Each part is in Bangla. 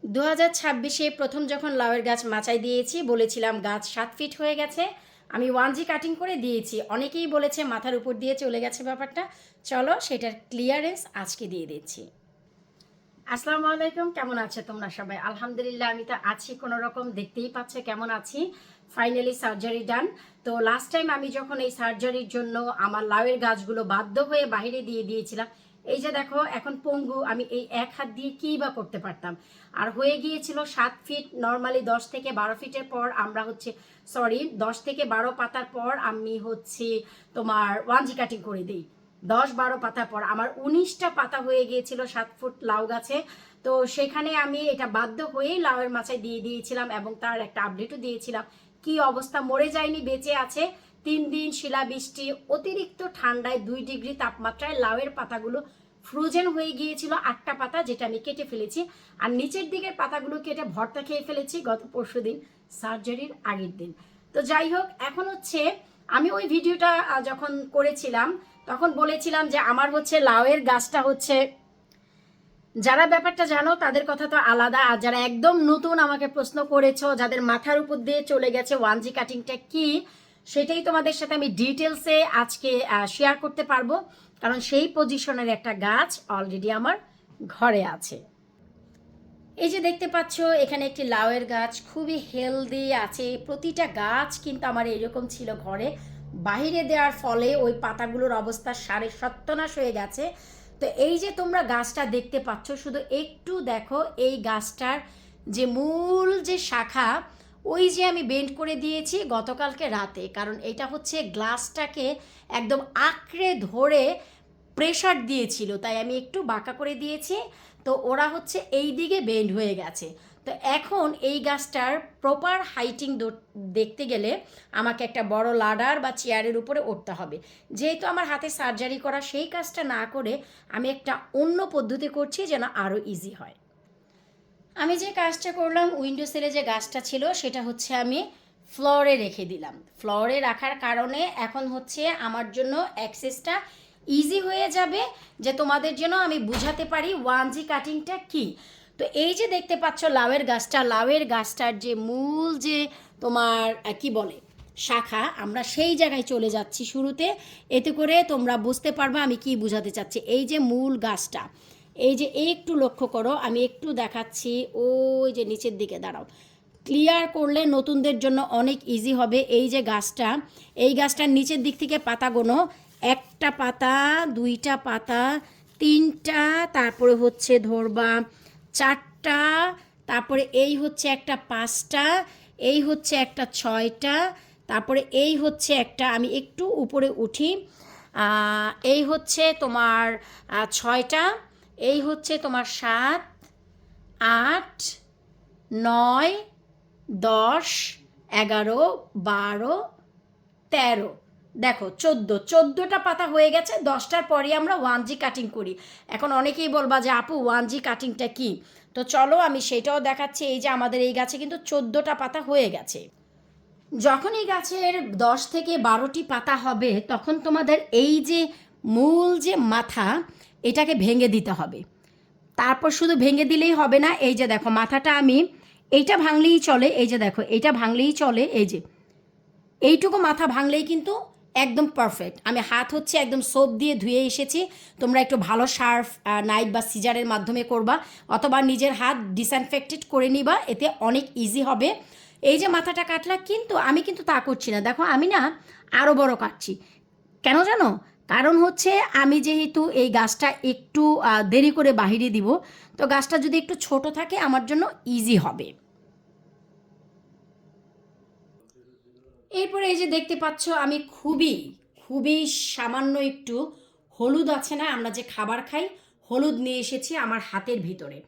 2026-এ প্রথম যখন লাউয়ের গাছ মাচায় দিয়েছি বলেছিলাম গাছ 7 ফিট হয়ে গেছে। আমি 1G কাটিং করে দিয়েছি। অনেকেই বলেছে মাথার উপর দিয়ে চলে গেছে ব্যাপারটা। চলো সেটার ক্লিয়ারেন্স আজকে দিয়ে দিচ্ছি। আসসালামু আলাইকুম, কেমন আছে তোমরা সবাই? আলহামদুলিল্লাহ আমি তো আছি কোনো রকম, দেখতেই পাচ্ছ কেমন আছি। ফাইনালি সার্জারি ডান। তো লাস্ট টাইম আমি যখন এই সার্জারির জন্য আমার লাউয়ের গাছগুলো বাধ্য হয়ে বাইরে দিয়ে দিয়েছিলাম, এই যে দেখো এখন পঙ্গু, আমি এই এক হাত দিয়ে কী বা করতে পারতাম। আর হয়ে গিয়েছিল 7 ফিট। নর্মালি 10 থেকে 12 ফিটের পর আমরা হচ্ছে, সরি, 10 থেকে 12 পাতার পর আমি হচ্ছে তোমার 1G কাটিং করে দিই। 10-12 পাতা পর আমার 19টা পাতা হয়ে গিয়েছিল 7 ফুট লাউ গাছে। তো সেখানে আমি এটা বাধ্য হয়েই লাউয়ের মাচায় দিয়ে দিয়েছিলাম এবং তার একটা আপডেটও দিয়েছিলাম কি অবস্থা। মরে যায়নি, বেঁচে আছে। 3 দিন শিলাবৃষ্টি, অতিরিক্ত ঠান্ডায় 2 ডিগ্রি তাপমাত্রায় লাউয়ের পাতাগুলো ফ্রোজেন হয়ে গিয়েছিল। 8টা পাতা যেটা আমি কেটে ফেলেছি, আর নিচের দিকের পাতাগুলো কেটে ভর্তা খেয়ে ফেলেছি গত পরশুদিন, সার্জারির আগের দিন। তো যাই হোক, এখন হচ্ছে আমি ওই ভিডিওটা যখন করেছিলাম তখন বলেছিলাম যে আমার হচ্ছে লাউয়ের গাছটা হচ্ছে, যারা ব্যাপারটা জানো তাদের কথা তো আলাদা, আর যারা একদম নতুন আমাকে প্রশ্ন করেছো, যাদের মাথার উপর দিয়ে চলে গেছে 1G কাটিংটা কি, সেটাই তোমাদের সাথে আমি ডিটেলসে আজকে শেয়ার করতে পারবো। কারণ সেই পজিশনের একটা গাছ অলরেডি আমার ঘরে আছে। এই যে দেখতে পাচ্ছ এখানে একটি লাউয়ের গাছ, খুবই হেলদি আছে। প্রতিটা গাছ কিন্তু আমার এরকম ছিল ঘরে। বাইরে দেওয়ার ফলে ওই পাতাগুলোর অবস্থা সাড়ে সর্বনাশ হয়ে গেছে। তো এই যে তোমরা গাছটা দেখতে পাচ্ছ, শুধু একটু দেখো এই গাছটার যে মূল যে শাখা, ওই যে আমি বেন্ড করে দিয়েছি গতকালকে রাতে, কারণ এটা হচ্ছে গ্লাসটাকে একদম আঁকড়ে ধরে প্রেশার দিয়েছিল, তাই আমি একটু বাঁকা করে দিয়েছি। তো ওরা হচ্ছে এই দিকে বেন্ড হয়ে গেছে। তো এখন এই গাছটার প্রপার হাইটিং দেখতে গেলে আমাকে একটা বড় লাডার বা চেয়ারের উপরে উঠতে হবে। যেহেতু আমার হাতে সার্জারি করা, সেই কাজটা না করে আমি একটা অন্য পদ্ধতি করছি যেন আরও ইজি হয়। আমি যে কাজটা করলাম, উইন্ডো সেলে যে গাছটা ছিল সেটা হচ্ছে আমি ফ্লোরে রেখে দিলাম। ফ্লোরে রাখার কারণে এখন হচ্ছে আমার জন্য অ্যাক্সেসটা ইজি হয়ে যাবে, যে তোমাদের জন্য আমি বুঝাতে পারি 1G কাটিংটা কি। তো এই যে দেখতে পাচ্ছ লাউয়ের গাছটা, লাউয়ের গাছটার যে মূল যে তোমার কি বলে শাখা, আমরা সেই জায়গায় চলে যাচ্ছি শুরুতে, এতে করে তোমরা বুঝতে পারবে আমি কি বুঝাতে চাচ্ছি। এই যে মূল গাছটা, এই যে একটু লক্ষ্য করো, আমি একটু দেখাচ্ছি, ওই যে নিচের দিকে দাঁড়াও, ক্লিয়ার করলে নতুনদের জন্য অনেক ইজি হবে। এই যে গাছটা, এই গাছটার নিচের দিক থেকে পাতা গোনো, একটা পাতা, দুইটা পাতা, তিনটা, তারপরে হচ্ছে ধরবা চারটা, তারপরে এই হচ্ছে একটা 5টা, এই হচ্ছে একটা 6টা, তারপরে এই হচ্ছে একটা, আমি একটু উপরে উঠি, এই হচ্ছে তোমার 6টা, এই হচ্ছে তোমার 7, 8, 9, 10, 11, 12, 13, দেখো 14টা পাতা হয়ে গেছে। 10টার পরে আমরা 1G কাটিং করি। এখন অনেকেই বলবা যে আপু 1G কাটিংটা কি, তো চলো আমি সেটাও দেখাচ্ছি। এই যে আমাদের এই গাছে কিন্তু 14টা পাতা হয়ে গেছে। যখন এই গাছের 10 থেকে 12টি পাতা হবে, তখন তোমাদের এই যে মূল যে মাথা, এটাকে ভেঙে দিতে হবে। তারপর শুধু ভেঙে দিলেই হবে না, এই যে দেখো মাথাটা আমি, এইটা ভাঙলেই চলে, এই যে দেখো এইটা ভাঙলেই চলে, এই যে এইটুকু মাথা ভাঙলেই কিন্তু একদম পারফেক্ট। আমি হাত হচ্ছে একদম সোপ দিয়ে ধুয়ে এসেছি। তোমরা একটু ভালো সার্ফ, নাইফ বা সিজারের মাধ্যমে করবা, অথবা নিজের হাত ডিসইনফেক্টেড করে নিবা, এতে অনেক ইজি হবে। এই যে মাথাটা কাটলা, কিন্তু আমি কিন্তু তা করছি না, দেখো আমি না আরও বড় কাটছি। কেন জানো? কারণ হচ্ছে আমি যেহেতু এই গাছটা একটু দেরি করে বাহিরে দিব, তো গাছটা যদি একটু ছোট থাকে আমার জন্য ইজি হবে। এরপরে এই যে দেখতে পাচ্ছ আমি খুবই খুবই সামান্য একটু হলুদ আছে না, আমরা যে খাবার খাই, হলুদ নিয়ে এসেছি আমার হাতের ভিতরে।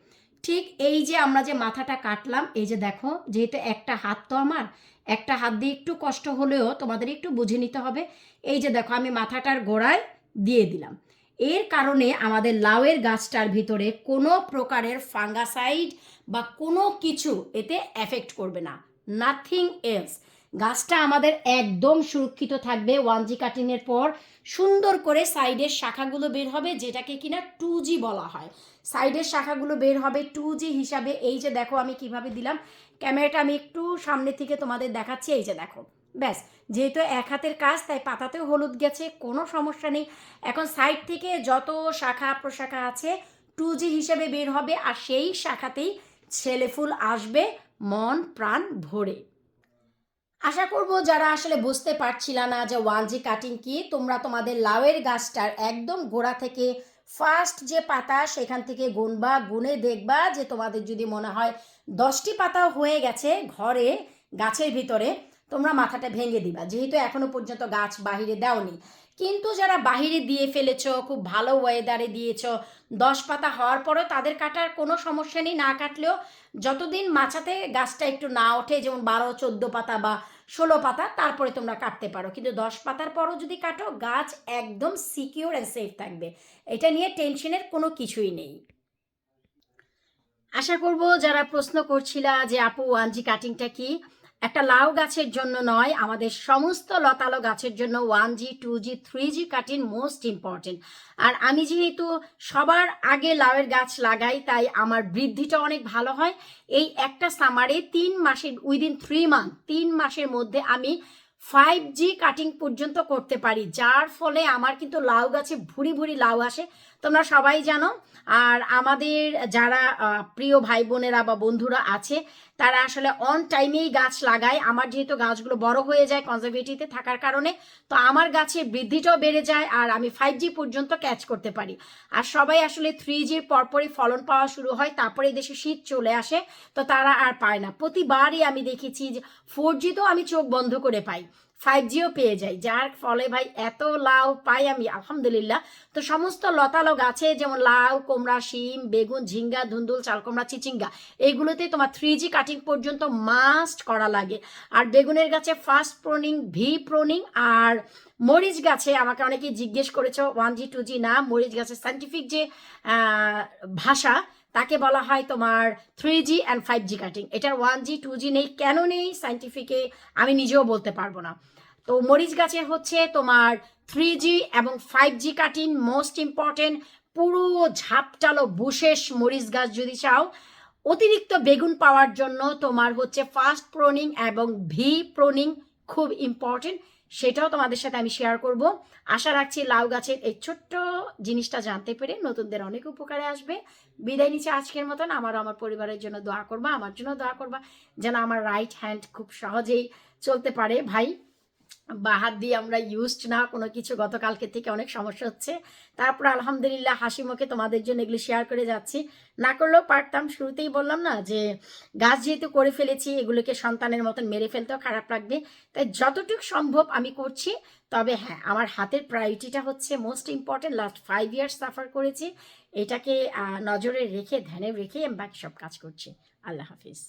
ঠিক এই যে আমরা যে মাথাটা কাটলাম, এই যে দেখো, যেহেতু একটা হাত তো আমার, একটা হাত দিয়ে একটু কষ্ট হলেও তোমাদের একটু বুঝে নিতে হবে। এই যে দেখো আমি মাথাটার গোড়ায় দিয়ে দিলাম। এর কারণে আমাদের লাউয়ের গাছটার ভিতরে কোনো প্রকারের ফাঙ্গাসাইড বা কোনো কিছু এতে এফেক্ট করবে না, নাথিং এলস। গাছটা আমাদের একদম সুরক্ষিত থাকবে 1G কাটিংয়ের পর। সুন্দর করে সাইডের শাখাগুলো বের হবে, যেটাকে কিনা 2G বলা হয়। সাইডের শাখাগুলো বের হবে 2G হিসাবে। এই যে দেখো আমি কিভাবে দিলাম, ক্যামেরাটা আমি একটু সামনে থেকে তোমাদের দেখাচ্ছি। এই যে দেখো, ব্যাস। যেহেতু এক হাতের কাজ তাই পাতাতেও হলুদ গেছে, কোনো সমস্যা নেই। এখন সাইড থেকে যত শাখা প্রশাখা আছে 2G হিসেবে বের হবে, আর সেই শাখাতেই ছেলে ফুল আসবে মন প্রাণ ভরে। আশা করব যারা আসলে বুঝতে পারছিলা না যে 1G কাটিং কি, তোমরা তোমাদের লাউয়ের গাছটার একদম গোড়া থেকে ফার্স্ট যে পাতা সেখান থেকে গুনবা, গুনে দেখবা যে তোমাদের যদি মনে হয় 10টি পাতা হয়ে গেছে ঘরে গাছের ভিতরে, তোমরা মাথাটা ভেঙে দিবা, যেহেতু এখনো পর্যন্ত গাছ বাহিরে দাওনি। কিন্তু যারা বাহিরে দিয়ে ফেলেছ, খুব ভালো ওয়েদারে দিয়েছ, 10 পাতা হওয়ার পরেও তাদের কাটার কোনো সমস্যা নেই। না কাটলেও যতদিন মাচাতে গাছটা একটু না ওঠে, যেমন 12-14 পাতা বা 16 পাতা, তারপরে তোমরা কাটতে পারো। কিন্তু 10 পাতার পরও যদি কাটো, গাছ একদম সিকিউর অ্যান্ড সেফ থাকবে। এটা নিয়ে টেনশনের কোনো কিছুই নেই। আশা করব যারা প্রশ্ন করছিলা যে আপু 1G কাটিংটা কি, একটা লাউ গাছের জন্য নয়, আমাদের সমস্ত লতালো গাছের জন্য 1G 2G 3G cutting most important. আর আমি যেহেতু সবার আগে লাউয়ের গাছ লাগাই, তাই আমার বৃদ্ধিটা অনেক ভালো হয়। এই একটা সামারে 3 মাসের, উইদিন 3 মান্থ, 3 মাসের মধ্যে আমি 5G কাটিং পর্যন্ত করতে পারি, যার ফলে আমার কিন্তু লাউ গাছে ভুরি ভুরি লাউ আসে, তোমরা সবাই জানো। আর আমাদের যারা প্রিয় ভাই বোনেরা বা বন্ধুরা আছে, তারা আসলে অন টাইমেই গাছ লাগায়। আমার যেহেতু গাছগুলো বড় হয়ে যায় কনজারভেটিভে থাকার কারণে, তো আমার গাছের বৃদ্ধিটাও বেড়ে যায়, আর আমি 5G পর্যন্ত ক্যাচ করতে পারি। আর সবাই আসলে 3Gর পরপরই ফলন পাওয়া শুরু হয়, তারপরে দেশে শীত চলে আসে, তো তারা আর পায় না। প্রতিবারই আমি দেখেছি যে 4G তো আমি চোখ বন্ধ করে পাই, 5Gও পেয়ে যাই, যার ফলে ভাই এত লাউ পাই আমি আলহামদুলিল্লাহ। তো সমস্ত লতালো গাছে যেমন লাউ, কুমড়া, শিম, বেগুন, ঝিঙ্গা, ধুন্দুল, চালকুমড়া, চিচিঙ্গা, এইগুলোতে তোমার 3G কাটিং পর্যন্ত মাস্ট করা লাগে। আর বেগুনের গাছে ফার্স্ট প্রোনিং, ভি প্রোনিং, আর মরিচ গাছে আমাকে অনেকেই জিজ্ঞেস করেছ 1G 2G না, মরিচ গাছের সাইন্টিফিক যে ভাষা, তাকে বলা হয় তোমার 3G অ্যান্ড 5G কাটিং। এটার 1G 2G নেই, কেন নেই সাইন্টিফিকে আমি নিজেও বলতে পারবো না। তো মরিচ গাছের হচ্ছে তোমার 3G এবং 5G কাটিং মোস্ট ইম্পর্টেন্ট। পুরো ঝাপটালো বুশেষ মরিচ গাছ যদি চাও অতিরিক্ত বেগুন পাওয়ার জন্য, তোমার হচ্ছে ফার্স্ট প্রোনিং এবং ভি প্রোনিং খুব ইম্পর্টেন্ট, সেটাও তোমাদের সাথে আমি শেয়ার করব। আশা রাখছি লাউ গাছের এই ছোট্ট জিনিসটা জানতে পেরে নতুনদের অনেক উপকারে আসবে। বিদায় নিচ্ছে আজকের মতন। আমার পরিবারের জন্য দোয়া করবা, আমার জন্য দোয়া করবা, যেন আমার রাইট হ্যান্ড খুব সহজেই চলতে পারে। ভাই, বা হাত দিয়ে আমরা ইউজড না কোনো কিছু, গতকালকে থেকে অনেক সমস্যা হচ্ছে, তারপর আলহামদুলিল্লাহ হাসি মুখে তোমাদের জন্য এগুলি শেয়ার করে যাচ্ছি। না করলেও পারতাম, শুরুতেই বললাম না যে গাছ যেহেতু করে ফেলেছি, এগুলোকে সন্তানের মতন মেরে ফেলতেও খারাপ লাগবে, তাই যতটুকু সম্ভব আমি করছি। তবে হ্যাঁ, আমার হাতের প্রায়োরিটিটা হচ্ছে most important. Last 5 years suffer করেছি, এটাকে নজরে রেখে, ধ্যানে রেখে আমি বাকি সব কাজ করছি। আল্লাহ হাফিজ।